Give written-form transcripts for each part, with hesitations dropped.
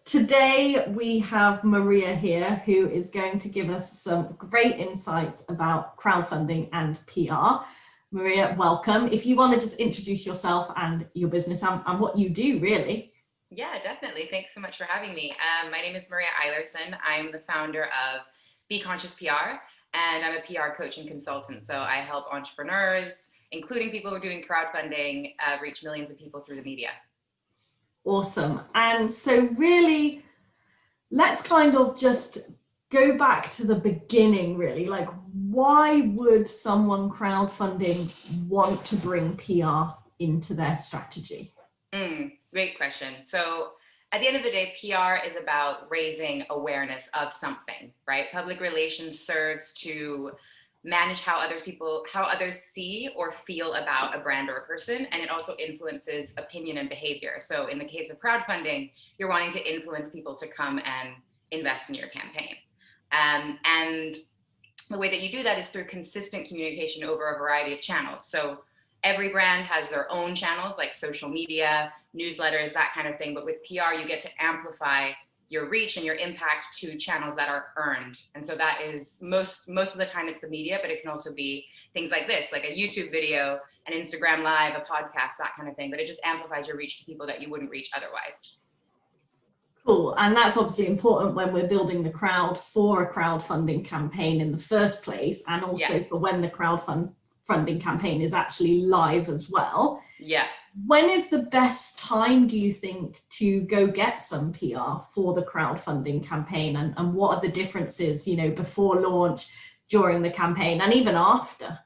Today we have Maria here, who is going to give us some great insights about crowdfunding and PR. Maria, welcome. If you want to just introduce yourself and your business and what you do, really. Yeah, definitely. Thanks so much for having me. My name is Maria Eilerson. I'm the founder of Be Conscious PR, and I'm a PR coach and consultant. So I help entrepreneurs, including people who are doing crowdfunding, reach millions of people through the media. Awesome. And so really, let's kind of just go back to the beginning, really. Like, why would someone crowdfunding want to bring PR into their strategy? Great question. So at the end of the day, PR is about raising awareness of something, right? Public relations serves to manage how others see or feel about a brand or a person, and it also influences opinion and behavior. So in the case of crowdfunding, you're wanting to influence people to come and invest in your campaign. And the way that you do that is through consistent communication over a variety of channels. So every brand has their own channels like social media, newsletters, that kind of thing. But with PR, you get to amplify your reach and your impact to channels that are earned. And so that is most of the time it's the media, but it can also be things like this, like a YouTube video, an Instagram live, a podcast, that kind of thing. But it just amplifies your reach to people that you wouldn't reach otherwise. Cool. And that's obviously important when we're building the crowd for a crowdfunding campaign in the first place, and also for when the crowdfunding campaign is actually live as well. Yeah. When is the best time, do you think, to go get some PR for the crowdfunding campaign? And what are the differences, before launch, during the campaign, and even after?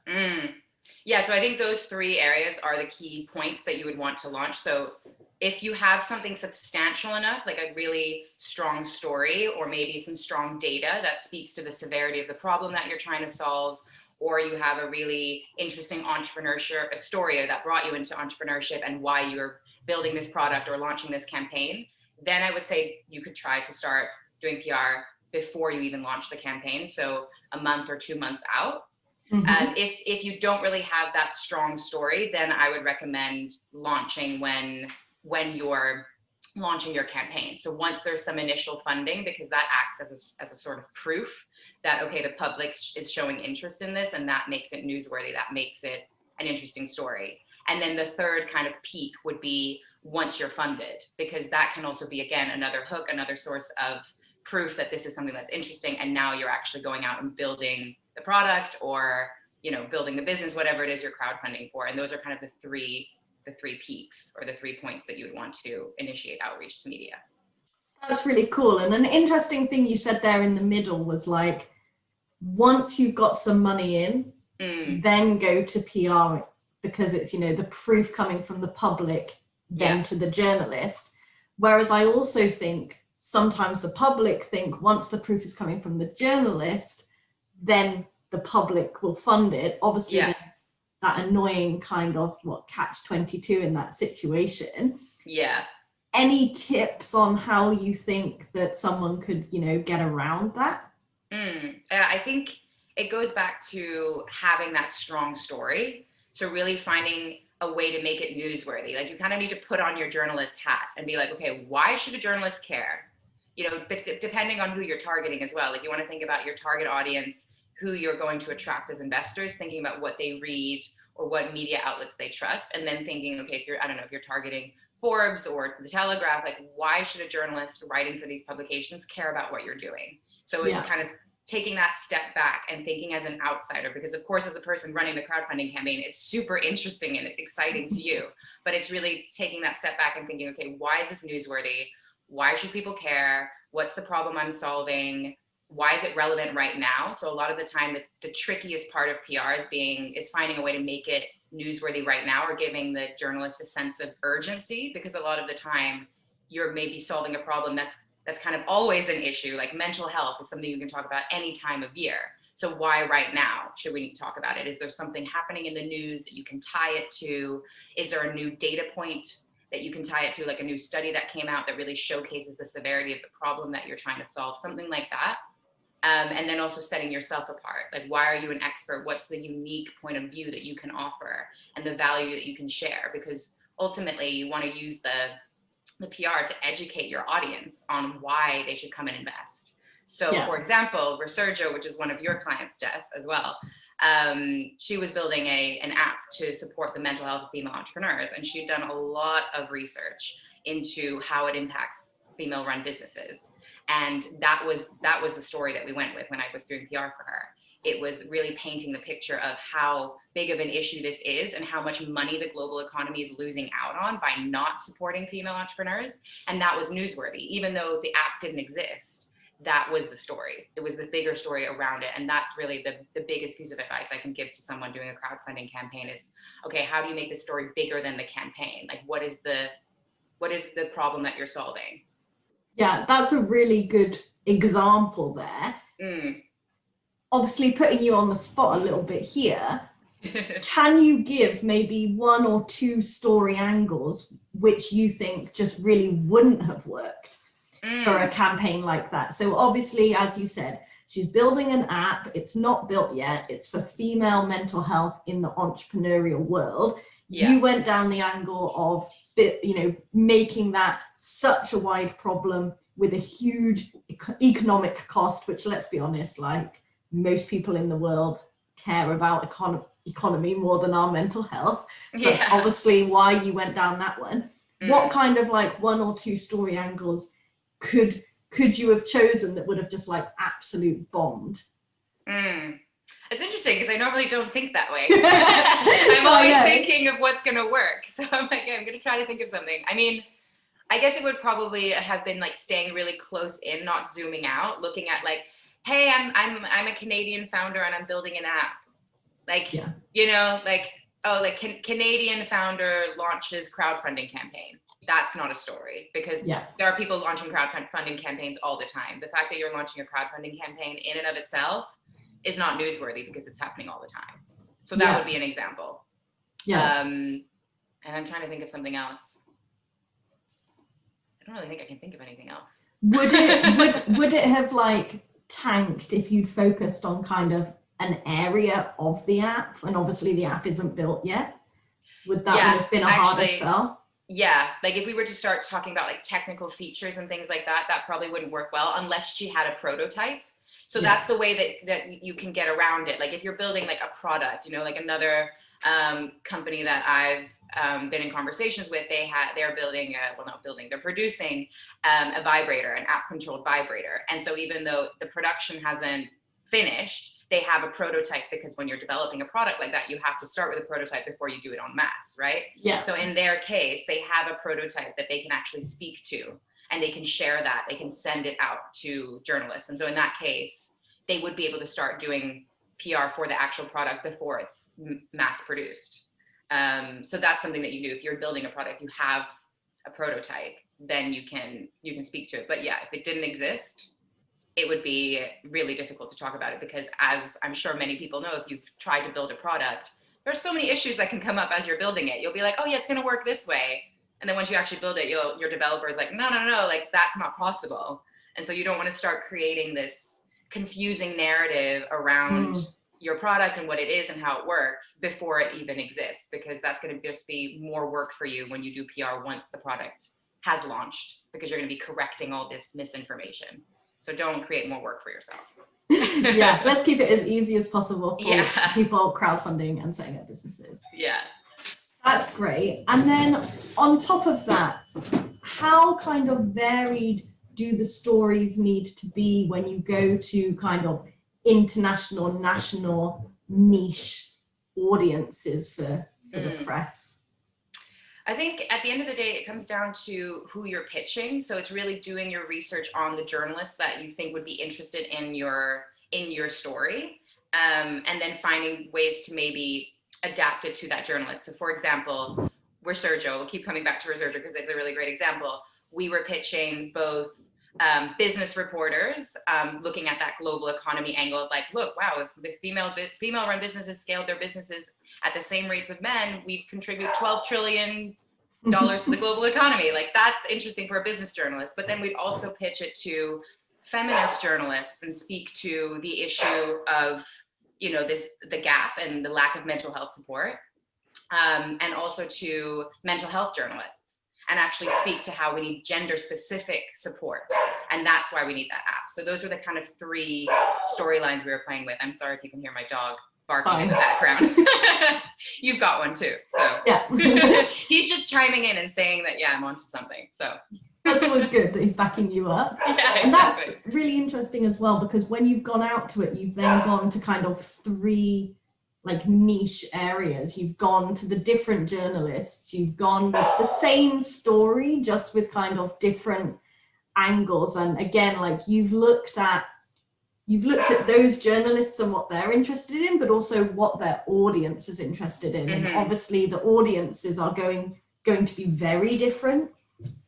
Yeah, so I think those three areas are the key points that you would want to launch. So if you have something substantial enough, like a really strong story, or maybe some strong data that speaks to the severity of the problem that you're trying to solve, or you have a really interesting entrepreneurship, a story that brought you into entrepreneurship and why you're building this product or launching this campaign, then I would say you could try to start doing PR before you even launch the campaign. So a month or 2 months out. Mm-hmm. If you don't really have that strong story, then I would recommend launching when you're launching your campaign. So once there's some initial funding, because that acts as a sort of proof that, okay, the public is showing interest in this, and that makes it newsworthy, that makes it an interesting story. And then the third kind of peak would be once you're funded, because that can also be, again, another hook, another source of proof that this is something that's interesting, and now you're actually going out and building the product, or building the business, whatever it is you're crowdfunding for. And those are kind of the three peaks, or the 3 points that you would want to initiate outreach to media. That's really cool. And an interesting thing you said there in the middle was, like, once you've got some money in, then go to PR, because it's, the proof coming from the public then to the journalist. Whereas I also think sometimes the public think once the proof is coming from the journalist, then the public will fund it. Obviously, there's that annoying kind of catch-22 in that situation. Yeah. Any tips on how you think that someone could, get around that? I think it goes back to having that strong story. So really finding a way to make it newsworthy. Like, you kind of need to put on your journalist hat and be like, okay, why should a journalist care? But depending on who you're targeting as well. Like, you want to think about your target audience, who you're going to attract as investors, thinking about what they read or what media outlets they trust, and then thinking, okay, if you're targeting Forbes or The Telegraph, like, why should a journalist writing for these publications care about what you're doing? So it's kind of taking that step back and thinking as an outsider, because of course, as a person running the crowdfunding campaign, it's super interesting and exciting to you, but it's really taking that step back and thinking, okay, why is this newsworthy? Why should people care? What's the problem I'm solving? Why is it relevant right now? So a lot of the time, the trickiest part of PR is finding a way to make it newsworthy right now, or giving the journalist a sense of urgency, because a lot of the time you're maybe solving a problem that's kind of always an issue. Like, mental health is something you can talk about any time of year. So why right now should we talk about it? Is there something happening in the news that you can tie it to? Is there a new data point that you can tie it to, like a new study that came out that really showcases the severity of the problem that you're trying to solve? Something like that. And then also setting yourself apart. Like, why are you an expert? What's the unique point of view that you can offer and the value that you can share? Because ultimately you want to use the PR to educate your audience on why they should come and invest. So for example, Resurgio, which is one of your clients, Jess, as well, she was building an app to support the mental health of female entrepreneurs. And she'd done a lot of research into how it impacts female-run businesses. And that was the story that we went with when I was doing PR for her. It was really painting the picture of how big of an issue this is and how much money the global economy is losing out on by not supporting female entrepreneurs. And that was newsworthy. Even though the app didn't exist, that was the story. It was the bigger story around it. And that's really the biggest piece of advice I can give to someone doing a crowdfunding campaign is, okay, how do you make the story bigger than the campaign? Like, what is the problem that you're solving? Yeah, that's a really good example there. Obviously putting you on the spot a little bit here, can you give maybe one or two story angles which you think just really wouldn't have worked for a campaign like that? So obviously, as you said, she's building an app. It's not built yet. It's for female mental health in the entrepreneurial world. You went down the angle of, making that such a wide problem with a huge economic cost, which, let's be honest, like, most people in the world care about economy more than our mental health. So that's obviously why you went down that one. What kind of like one or two story angles could you have chosen that would have just like absolute bombed? It's interesting because I normally don't think that way. I'm always thinking of what's going to work. So I'm like, I'm going to try to think of something. I mean, I guess it would probably have been like staying really close in, not zooming out, looking at like, hey, I'm a Canadian founder and I'm building an app. Like, Canadian founder launches crowdfunding campaign. That's not a story because there are people launching crowdfunding campaigns all the time. The fact that you're launching a crowdfunding campaign in and of itself is not newsworthy because it's happening all the time. So that would be an example. And I'm trying to think of something else. I don't really think I can think of anything else. Would it have like tanked if you'd focused on kind of an area of the app, and obviously the app isn't built yet? Would that have been a harder sell? Yeah, like if we were to start talking about like technical features and things like that, that probably wouldn't work well unless she had a prototype. So that's the way that you can get around it. Like if you're building like a product, like another company that I've been in conversations with, they're producing a vibrator, an app controlled vibrator. And so even though the production hasn't finished, they have a prototype, because when you're developing a product like that, you have to start with a prototype before you do it en masse, right? Yeah. So in their case, they have a prototype that they can actually speak to, and they can share that, they can send it out to journalists. And so in that case, they would be able to start doing PR for the actual product before it's mass produced. So that's something that you do. If you're building a product, you have a prototype, then you can speak to it. But yeah, if it didn't exist, it would be really difficult to talk about it, because as I'm sure many people know, if you've tried to build a product, there's so many issues that can come up as you're building it. You'll be like, oh yeah, it's going to work this way. And then once you actually build it, your developer is like, no, like that's not possible. And so you don't want to start creating this confusing narrative around your product and what it is and how it works before it even exists, because that's going to just be more work for you when you do PR once the product has launched, because you're going to be correcting all this misinformation. So don't create more work for yourself. Yeah, let's keep it as easy as possible for people crowdfunding and setting up businesses. Yeah. That's great. And then on top of that, how kind of varied do the stories need to be when you go to kind of international, national, niche audiences for the press? I think at the end of the day, it comes down to who you're pitching. So it's really doing your research on the journalists that you think would be interested in your story, and then finding ways to maybe adapt it to that journalist. So for example, Resurgio, we'll keep coming back to Resurgio because it's a really great example. We were pitching both business reporters, looking at that global economy angle of like, look, wow, if the female-run businesses scaled their businesses at the same rates of men, we'd contribute $12 trillion to the global economy. Like, that's interesting for a business journalist. But then we'd also pitch it to feminist journalists and speak to the issue of, the gap and the lack of mental health support, and also to mental health journalists. and actually speak to how we need gender specific support. And that's why we need that app. So those are the kind of 3 storylines we were playing with. I'm sorry if you can hear my dog barking in the background. You've got one too. So yeah. He's just chiming in and saying that, yeah, I'm onto something. So that's always good that he's backing you up. Yeah, exactly. And that's really interesting as well, because when you've gone out to it, you've then gone to kind of 3 like niche areas. You've gone to the different journalists, you've gone with the same story, just with kind of different angles. And again, like you've looked at those journalists and what they're interested in, but also what their audience is interested in. And obviously the audiences are going to be very different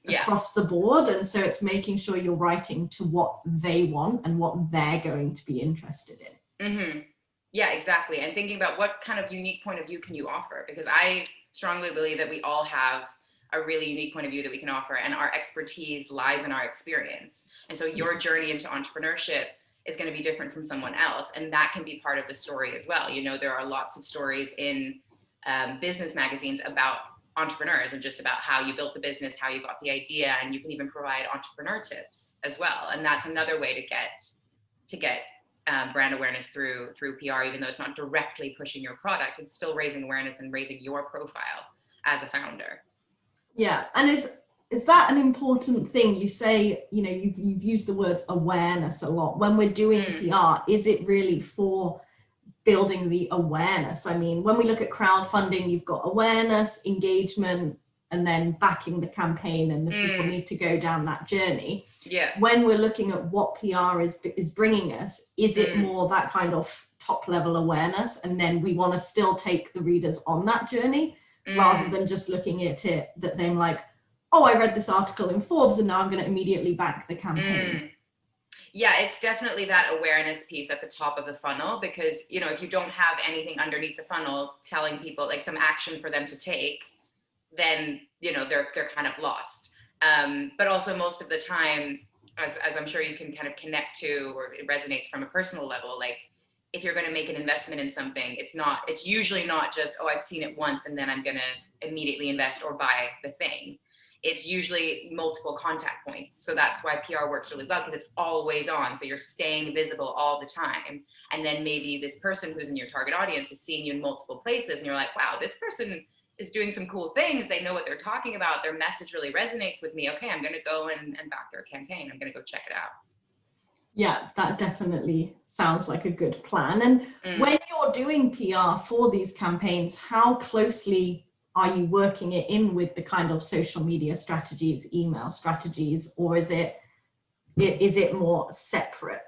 across the board. And so it's making sure you're writing to what they want and what they're going to be interested in. Yeah, exactly. And thinking about what kind of unique point of view can you offer? Because I strongly believe that we all have a really unique point of view that we can offer, and our expertise lies in our experience. And so your journey into entrepreneurship is going to be different from someone else, and that can be part of the story as well. You know, there are lots of stories in business magazines about entrepreneurs and just about how you built the business, how you got the idea, and you can even provide entrepreneur tips as well. And that's another way to get brand awareness through PR, even though it's not directly pushing your product, it's still raising awareness and raising your profile as a founder. Yeah, and is that an important thing? You say, you know, you've used the words awareness a lot. When we're doing PR, is it really for building the awareness? I mean, when we look at crowdfunding, you've got awareness, engagement, and then backing the campaign, and the people need to go down that journey. Yeah. When we're looking at what PR is bringing us, is it more that kind of top level awareness, and then we want to still take the readers on that journey, rather than just looking at it that they're like, oh, I read this article in Forbes and now I'm going to immediately back the campaign. Yeah, it's definitely that awareness piece at the top of the funnel, because, you know, if you don't have anything underneath the funnel telling people like some action for them to take, then, you know, they're kind of lost. But also most of the time, as I'm sure you can kind of connect to, or it resonates from a personal level, like if you're going to make an investment in something, it's usually not just, oh, I've seen it once and then I'm going to immediately invest or buy the thing. It's usually multiple contact points. So that's why PR works really well, because it's always on. So you're staying visible all the time. And then maybe this person who's in your target audience is seeing you in multiple places, and you're like, wow, this person is doing some cool things. They know what they're talking about. Their message really resonates with me. Okay, I'm going to go and back their campaign. I'm going to go check it out. Yeah, that definitely sounds like a good plan. And when you're doing PR for these campaigns, how closely are you working it in with the kind of social media strategies, email strategies, or is it more separate?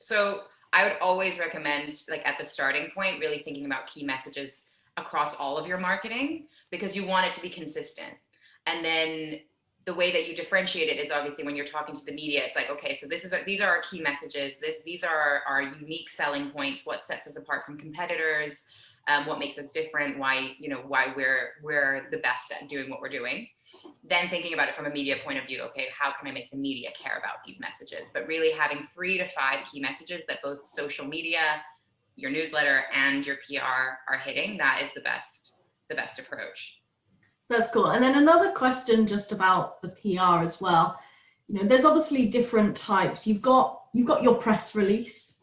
So I would always recommend, like at the starting point, really thinking about key messages across all of your marketing, because you want it to be consistent. And then the way that you differentiate it is obviously when you're talking to the media, it's like, okay, so these are our key messages. These are our unique selling points. What sets us apart from competitors? What makes us different? Why we're the best at doing what we're doing. Then thinking about it from a media point of view, okay, how can I make the media care about these messages? But really having 3 to 5 key messages that both social media, your newsletter, and your PR are hitting. That is the best approach. That's cool. And then another question just about the PR as well. You know, there's obviously different types. You've got your press release,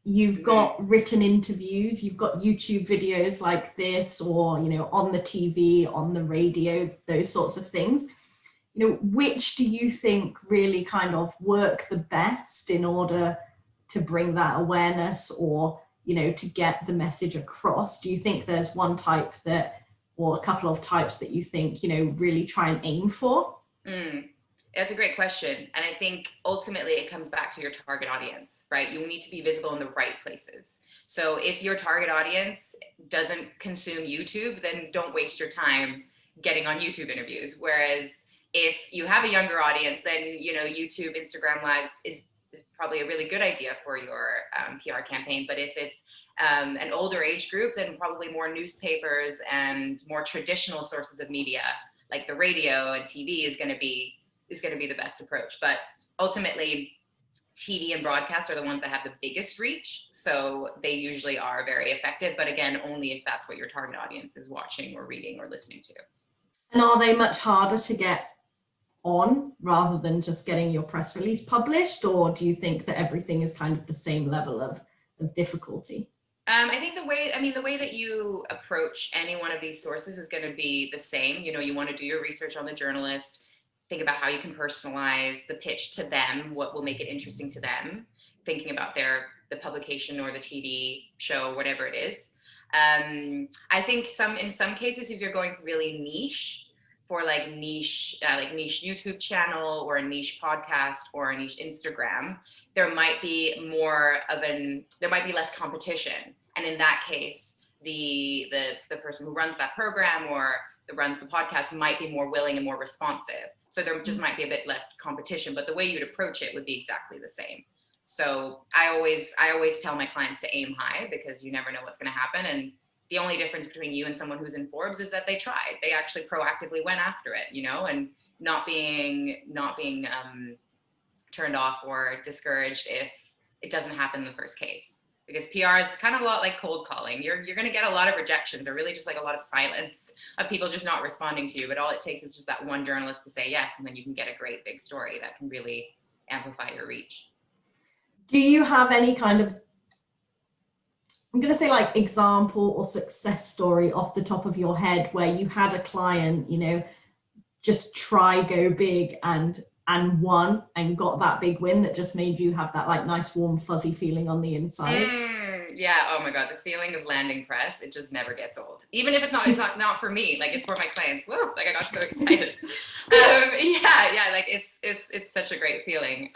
you've got written interviews, you've got YouTube videos like this, or, you know, on the TV, on the radio, those sorts of things. You know, which do you think really kind of work the best in order to bring that awareness, or, you know, to get the message across? Do you think there's one type or a couple of types that you think, you know, really try and aim for? That's a great question. And I think ultimately it comes back to your target audience, right? You need to be visible in the right places. So if your target audience doesn't consume YouTube, then don't waste your time getting on YouTube interviews. Whereas if you have a younger audience, then, you know, YouTube, Instagram Lives is probably a really good idea for your PR campaign. But if it's an older age group, then probably more newspapers and more traditional sources of media like the radio and TV is going to be the best approach. But ultimately, TV and broadcast are the ones that have the biggest reach, so they usually are very effective. But again, only if that's what your target audience is watching or reading or listening to. And are they much harder to get on rather than just getting your press release published, or do you think that everything is kind of the same level of difficulty? I think the way that you approach any one of these sources is going to be the same. You know, you want to do your research on the journalist, think about how you can personalize the pitch to them, what will make it interesting to them, thinking about the publication or the TV show, whatever it is. I think in some cases, if you're going really niche, for niche YouTube channel or a niche podcast or a niche Instagram, there might be less competition. And in that case, the person who runs that program or that runs the podcast might be more willing and more responsive. So there just might be a bit less competition, but the way you'd approach it would be exactly the same. So I always tell my clients to aim high, because you never know what's going to happen. And the only difference between you and someone who's in Forbes is that they tried. They actually proactively went after it, you know, and not being turned off or discouraged if it doesn't happen in the first case. Because PR is kind of a lot like cold calling. You're going to get a lot of rejections, or really just like a lot of silence of people just not responding to you. But all it takes is just that one journalist to say yes, and then you can get a great big story that can really amplify your reach. Do you have any kind of, I'm going to say, like, example or success story off the top of your head where you had a client, you know, just try go big and won and got that big win that just made you have that like nice warm fuzzy feeling on the inside? Yeah. Oh my God, the feeling of landing press, it just never gets old. Even if it's not for me, like it's for my clients. Whoa, like I got so excited. Yeah, like it's such a great feeling.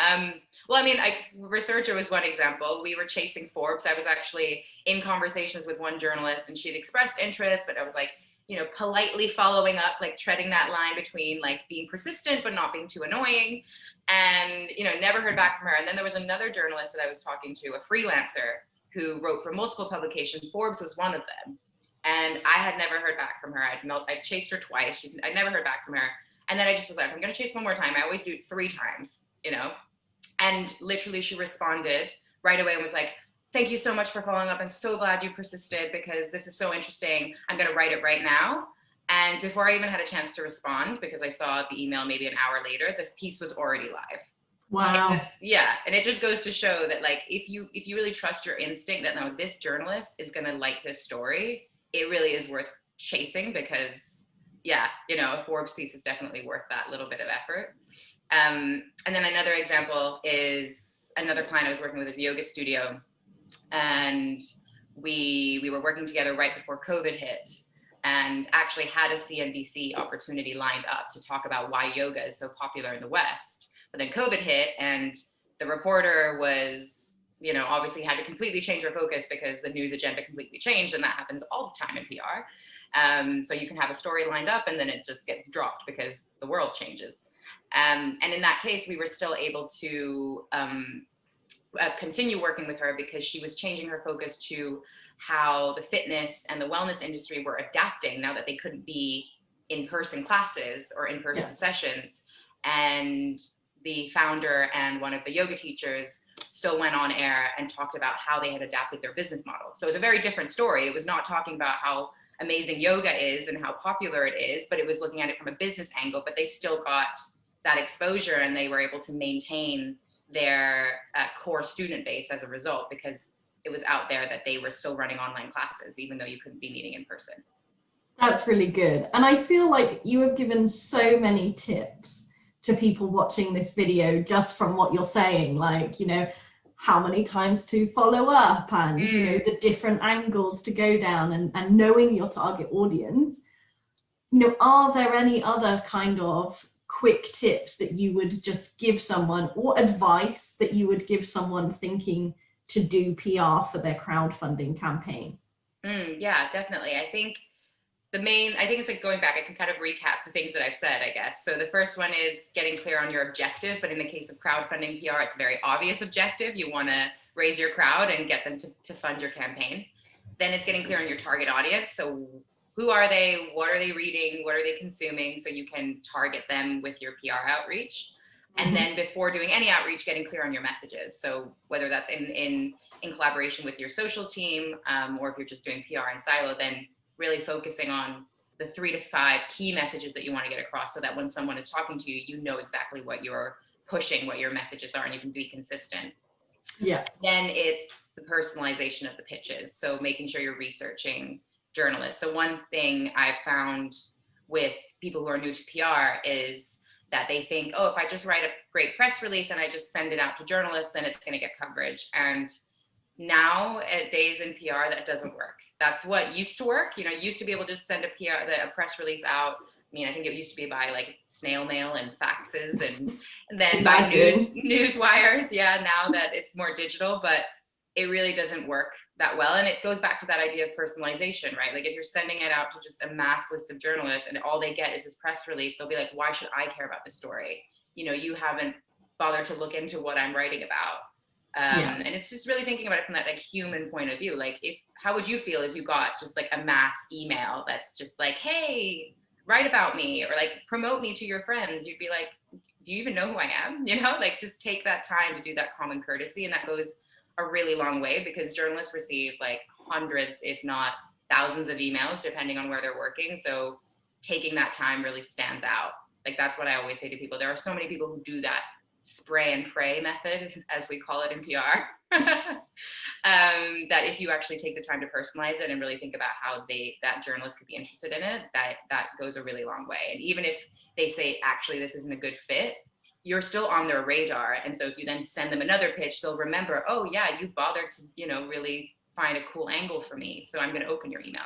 Well, I mean, Researcher was one example. We were chasing Forbes. I was actually in conversations with one journalist, and she'd expressed interest, but I was like, you know, politely following up, like treading that line between like being persistent but not being too annoying, and, you know, never heard back from her. And then there was another journalist that I was talking to, a freelancer who wrote for multiple publications. Forbes was one of them, and I had never heard back from her. I chased her twice. I never heard back from her. And then I just was like, I'm going to chase one more time. I always do it 3 times, you know. And literally she responded right away and was like, thank you so much for following up. I'm so glad you persisted, because this is so interesting. I'm going to write it right now. And before I even had a chance to respond, because I saw the email maybe an hour later, the piece was already live. Wow. Yeah. And it just goes to show that, like, if you really trust your instinct that, no, this journalist is going to like this story, it really is worth chasing, because yeah, you know, a Forbes piece is definitely worth that little bit of effort. And then another example is another client I was working with, is a yoga studio. And we were working together right before COVID hit, and actually had a CNBC opportunity lined up to talk about why yoga is so popular in the West. But then COVID hit, and the reporter was, you know, obviously had to completely change her focus because the news agenda completely changed, and that happens all the time in PR. So you can have a story lined up and then it just gets dropped because the world changes. And in that case, we were still able to continue working with her, because she was changing her focus to how the fitness and the wellness industry were adapting now that they couldn't be in-person classes or in-person sessions. And the founder and one of the yoga teachers still went on air and talked about how they had adapted their business model. So it was a very different story. It was not talking about how amazing yoga is and how popular it is, but it was looking at it from a business angle. But they still got that exposure, and they were able to maintain their core student base as a result, because it was out there that they were still running online classes, even though you couldn't be meeting in person. That's really good. And I feel like you have given so many tips to people watching this video just from what you're saying, like, you know, how many times to follow up, and you know, the different angles to go down, and knowing your target audience. You know, are there any other kind of quick tips that you would just give someone, or advice that you would give someone thinking to do PR for their crowdfunding campaign? Yeah, definitely. I think it's like going back, I can kind of recap the things that I've said, I guess. So the first one is getting clear on your objective. But in the case of crowdfunding PR, it's a very obvious objective. You want to raise your crowd and get them to fund your campaign. Then it's getting clear on your target audience. So who are they? What are they reading? What are they consuming? So you can target them with your PR outreach. And then before doing any outreach, getting clear on your messages. So whether that's in collaboration with your social team, or if you're just doing PR in silo, then really focusing on the 3 to 5 key messages that you want to get across, so that when someone is talking to you, you know exactly what you're pushing, what your messages are, and you can be consistent. Yeah. Then it's the personalization of the pitches. So making sure you're researching journalists. So one thing I've found with people who are new to PR is that they think, oh, if I just write a great press release and I just send it out to journalists, then it's going to get coverage. And nowadays in PR, that doesn't work. That's what used to work. You used to be able to just send a press release out. I mean, I think it used to be by like snail mail and faxes and then by news wires. Yeah, now that it's more digital, but it really doesn't work that well. And it goes back to that idea of personalization, right? Like if you're sending it out to just a mass list of journalists and all they get is this press release, they'll be like, why should I care about this story? You haven't bothered to look into what I'm writing about. And it's just really thinking about it from that like human point of view. Like how would you feel if you got just like a mass email that's just like, hey, write about me, or like promote me to your friends? You'd be like, do you even know who I am? Like just take that time to do that common courtesy. And that goes a really long way, because journalists receive like hundreds, if not thousands of emails, depending on where they're working. So taking that time really stands out. Like that's what I always say to people. There are so many people who do that spray and pray method, as we call it in PR, that if you actually take the time to personalize it and really think about how that journalist could be interested in it, that goes a really long way. And even if they say, actually, this isn't a good fit, you're still on their radar. And so if you then send them another pitch, they'll remember, oh yeah, you bothered to, really find a cool angle for me. So I'm going to open your email.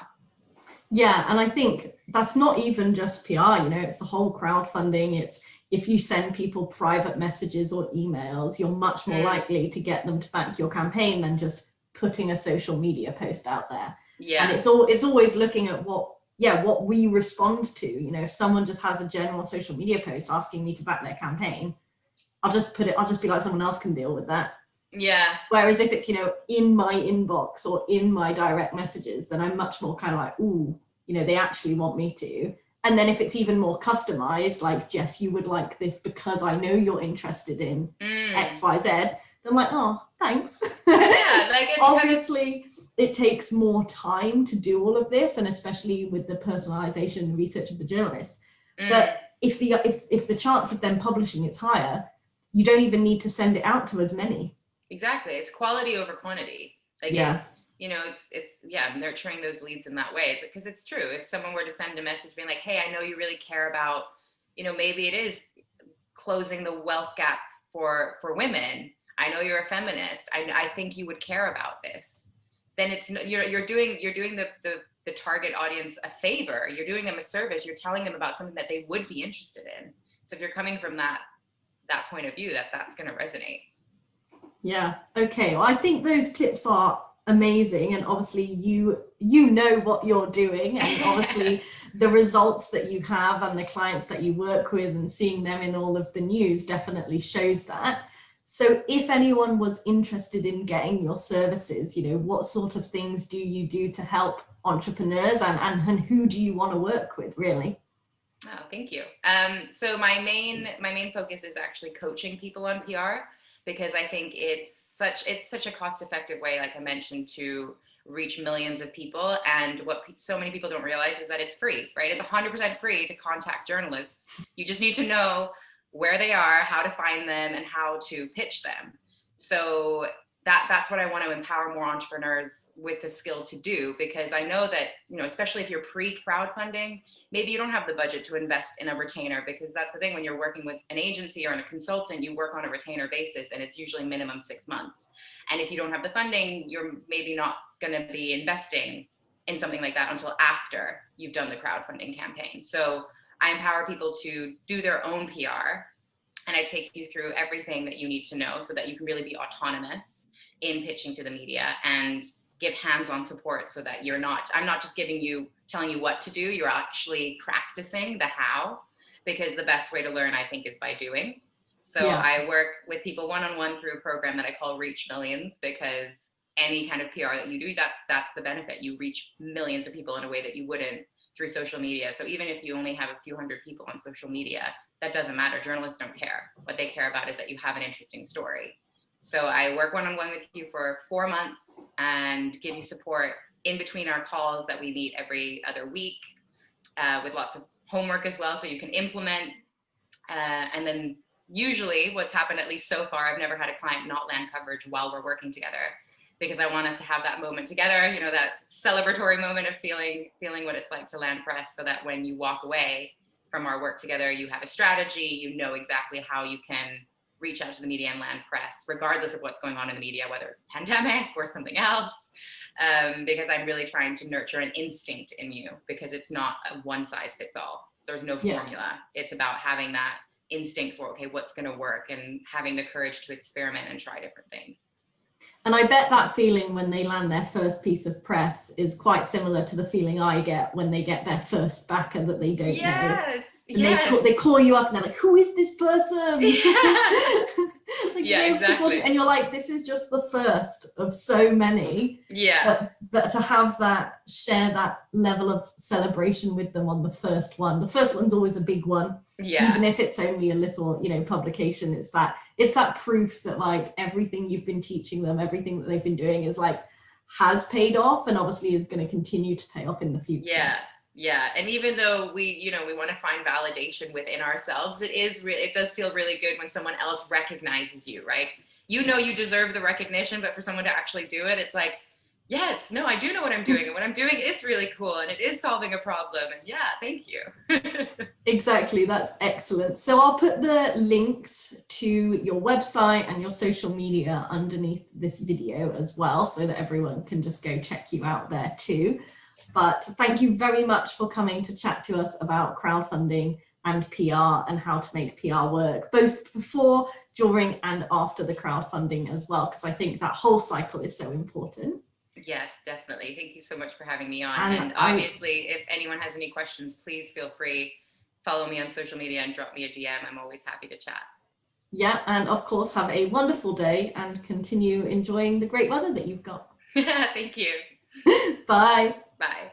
Yeah. And I think that's not even just PR, it's the whole crowdfunding. It's if you send people private messages or emails, you're much more likely to get them to back your campaign than just putting a social media post out there. Yeah. And it's always looking at what we respond to. If someone just has a general social media post asking me to back their campaign, I'll just be like, someone else can deal with that. Yeah. Whereas if it's, in my inbox or in my direct messages, then I'm much more kind of like, ooh, they actually want me to. And then if it's even more customized, like, Jess, you would like this because I know you're interested in X, Y, Z, then I'm like, oh, thanks. Yeah, like it's obviously it takes more time to do all of this, and especially with the personalization and research of the journalist. But if the chance of them publishing is higher, you don't even need to send it out to as many. Exactly. It's quality over quantity. Like it's nurturing those leads in that way, because it's true. If someone were to send a message being like, hey, I know you really care about, maybe it is closing the wealth gap for women. I know you're a feminist. I think you would care about this. Then it's you're doing the target audience a favor. You're doing them a service. You're telling them about something that they would be interested in. So if you're coming from that point of view, that's going to resonate. Yeah. Okay. Well, I think those tips are amazing, and obviously you know what you're doing, and obviously the results that you have and the clients that you work with and seeing them in all of the news definitely shows that. So if anyone was interested in getting your services, what sort of things do you do to help entrepreneurs, and who do you want to work with, really? Oh, thank you. So my main focus is actually coaching people on PR, because I think it's such a cost-effective way, like I mentioned, to reach millions of people. And what so many people don't realize is that it's free, right? It's 100% free to contact journalists. You just need to know where they are, how to find them, and how to pitch them. So that's what I want to empower more entrepreneurs with the skill to do, because I know that, especially if you're pre-crowdfunding, maybe you don't have the budget to invest in a retainer, because that's the thing. When you're working with an agency or a consultant, you work on a retainer basis, and it's usually minimum 6 months. And if you don't have the funding, you're maybe not going to be investing in something like that until after you've done the crowdfunding campaign. So I empower people to do their own PR, and I take you through everything that you need to know so that you can really be autonomous in pitching to the media, and give hands-on support, so that I'm not just telling you what to do, you're actually practicing the how, because the best way to learn, I think, is by doing. So I work with people one-on-one through a program that I call Reach Millions, because any kind of PR that you do, that's the benefit. You reach millions of people in a way that you wouldn't through social media. So even if you only have a few hundred people on social media, that doesn't matter. Journalists don't care. What they care about is that you have an interesting story. So I work one-on-one with you for 4 months and give you support in between our calls that we meet every other week. with lots of homework as well, so you can implement. And then usually what's happened, at least so far, I've never had a client not land coverage while we're working together, because I want us to have that moment together, you know, that celebratory moment of feeling what it's like to land press, so that when you walk away from our work together, you have a strategy, you know exactly how you can reach out to the media and land press, regardless of what's going on in the media, whether it's a pandemic or something else, because I'm really trying to nurture an instinct in you, because it's not a one size fits all. There's no formula. It's about having that instinct for, okay, what's going to work, and having the courage to experiment and try different things. And I bet that feeling when they land their first piece of press is quite similar to the feeling I get when they get their first backer that they don't know. And they call you up and they're like, who is this person? Exactly. And you're like, this is just the first of so many. But to have that, share that level of celebration with them on the first one. The first one's always a big one. Even if it's only a little, you know, publication, it's that proof that like everything you've been teaching them, everything that they've been doing is like has paid off, and obviously is going to continue to pay off in the future. And even though we want to find validation within ourselves, it does feel really good when someone else recognizes you, right? You know, you deserve the recognition, but for someone to actually do it, it's like, yes, no, I do know what I'm doing, and what I'm doing is really cool, and it is solving a problem, and thank you. Exactly, that's excellent. So I'll put the links to your website and your social media underneath this video as well, so that everyone can just go check you out there too. But thank you very much for coming to chat to us about crowdfunding and PR and how to make PR work, both before, during, and after the crowdfunding as well, because I think that whole cycle is so important. Yes, definitely. Thank you so much for having me on. And obviously, if anyone has any questions, please feel free, follow me on social media and drop me a DM. I'm always happy to chat. Yeah, and of course, have a wonderful day and continue enjoying the great weather that you've got. Thank you. Bye. Bye.